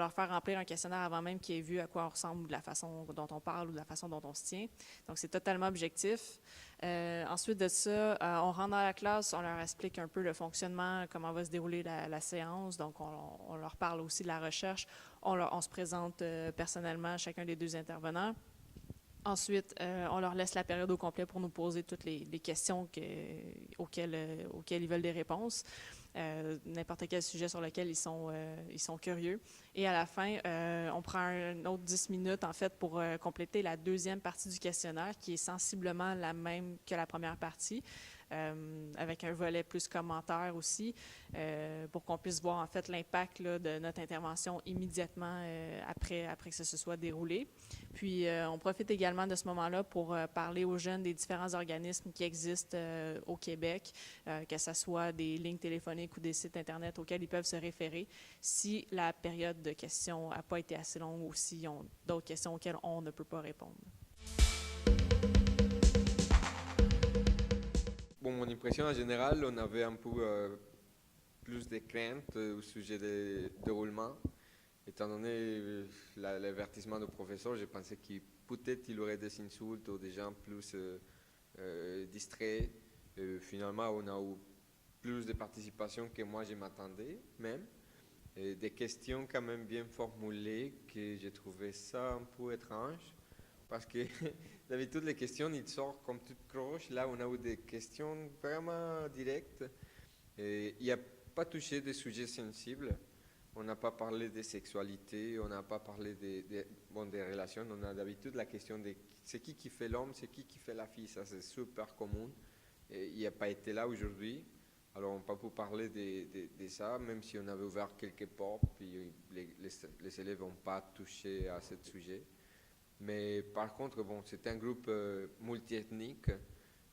leur faire remplir un questionnaire avant même qu'ils aient vu à quoi on ressemble, ou de la façon dont on parle, ou de la façon dont on se tient. Donc, c'est totalement objectif. Ensuite de ça, on rentre dans la classe, on leur explique un peu le fonctionnement, comment va se dérouler la séance. Donc, on leur parle aussi de la recherche. On se présente personnellement, chacun des deux intervenants. Ensuite, on leur laisse la période au complet pour nous poser toutes les questions auxquelles ils veulent des réponses. N'importe quel sujet sur lequel ils sont curieux. Et à la fin, on prend un autre 10 minutes, en fait, pour compléter la deuxième partie du questionnaire, qui est sensiblement la même que la première partie, avec un volet plus commentaire aussi, pour qu'on puisse voir, en fait, l'impact là, de notre intervention immédiatement après que ça se soit déroulé. Puis, on profite également de ce moment-là pour parler aux jeunes des différents organismes qui existent au Québec, que ce soit des lignes téléphoniques ou des sites Internet auxquels ils peuvent se référer si la période de questions n'a pas été assez longue ou s'ils ont d'autres questions auxquelles on ne peut pas répondre. Bon, mon impression en général, on avait un peu plus de craintes au sujet du déroulement. Étant donné l'avertissement du professeur, je pensais qu'il peut-être il aurait des insultes ou des gens plus distraits. Finalement, on a eu plus de participation que moi je m'attendais même. Et des questions quand même bien formulées que j'ai trouvé ça un peu étrange. Parce que d'habitude, les questions, ils sortent comme toutes croches. Là, on a eu des questions vraiment directes. Et il n'y a pas touché des sujets sensibles. On n'a pas parlé de sexualité, on n'a pas parlé des relations. On a d'habitude la question de c'est qui fait l'homme, c'est qui fait la fille. Ça, c'est super commun. Et il n'y a pas été là aujourd'hui. Alors, on n'a pas pu parler de ça, même si on avait ouvert quelques portes, puis les élèves n'ont pas touché à ce sujet. Mais par contre, bon, c'était un groupe multiethnique.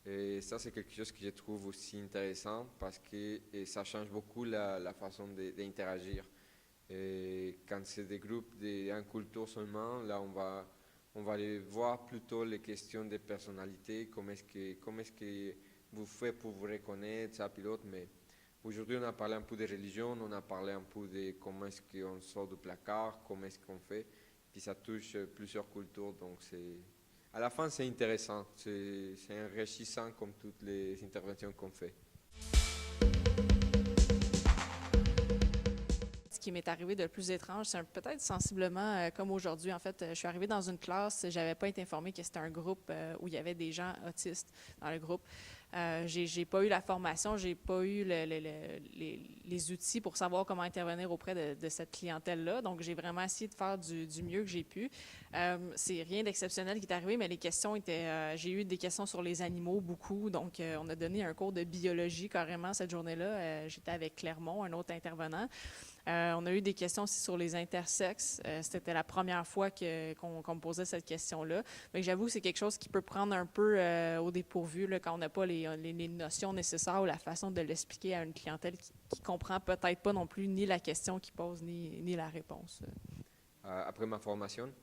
Et ça, c'est quelque chose que je trouve aussi intéressant parce que ça change beaucoup la façon d'interagir. Quand c'est des groupes d'une culture seulement, là, on va aller voir plutôt les questions de personnalité, comment est-ce que vous faites pour vous reconnaître, ça, pilote. Mais aujourd'hui, on a parlé un peu de religion, on a parlé un peu de comment est-ce qu'on sort du placard, comment est-ce qu'on fait. Puis ça touche plusieurs cultures, donc à la fin c'est intéressant, c'est enrichissant comme toutes les interventions qu'on fait. Ce qui m'est arrivé de plus étrange, c'est peut-être sensiblement comme aujourd'hui. En fait, je suis arrivée dans une classe, j'avais pas été informée que c'était un groupe où il y avait des gens autistes dans le groupe. J'ai pas eu la formation, j'ai pas eu les outils pour savoir comment intervenir auprès de cette clientèle-là. Donc, j'ai vraiment essayé de faire du mieux que j'ai pu. C'est rien d'exceptionnel qui est arrivé, mais les questions étaient... j'ai eu des questions sur les animaux, beaucoup. Donc, on a donné un cours de biologie carrément cette journée-là. J'étais avec Clermont, un autre intervenant. On a eu des questions aussi sur les intersexes. C'était la première fois qu'on me posait cette question-là. Mais j'avoue que c'est quelque chose qui peut prendre un peu au dépourvu là, quand on n'a pas les notions nécessaires ou la façon de l'expliquer à une clientèle qui comprend peut-être pas non plus ni la question qu'il pose ni la réponse. Après ma formation,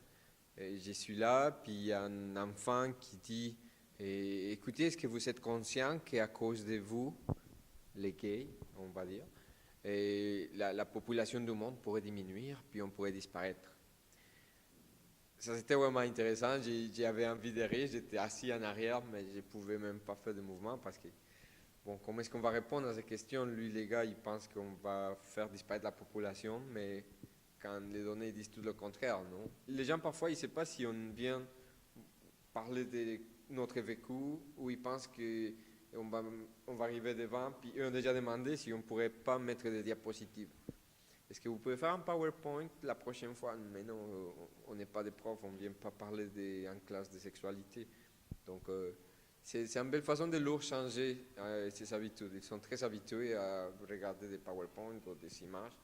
je suis là, puis il y a un enfant qui dit écoutez, est-ce que vous êtes conscient qu'à cause de vous, les gays, on va dire, et la population du monde pourrait diminuer, puis on pourrait disparaître. Ça, c'était vraiment intéressant. J'avais envie de rire. J'étais assis en arrière, mais je ne pouvais même pas faire de mouvement parce que, bon, comment est-ce qu'on va répondre à ces questions? Lui, les gars, ils pensent qu'on va faire disparaître la population, mais quand les données disent tout le contraire, non? Les gens, parfois, ils ne savent pas si on vient parler de notre vécu ou ils pensent qu'on va arriver devant, puis eux ont déjà demandé si on ne pourrait pas mettre des diapositives. Est-ce que vous pouvez faire un PowerPoint la prochaine fois? Mais non, on n'est pas des profs, on ne vient pas parler en classe de sexualité. Donc, c'est une belle façon de leur changer ses habitudes. Ils sont très habitués à regarder des PowerPoint ou des images,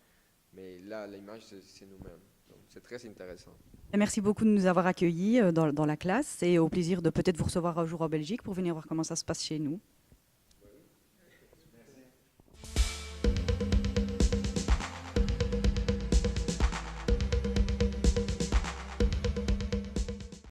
mais là, l'image, c'est nous-mêmes. Donc, c'est très intéressant. Merci beaucoup de nous avoir accueillis dans la classe et au plaisir de peut-être vous recevoir un jour en Belgique pour venir voir comment ça se passe chez nous.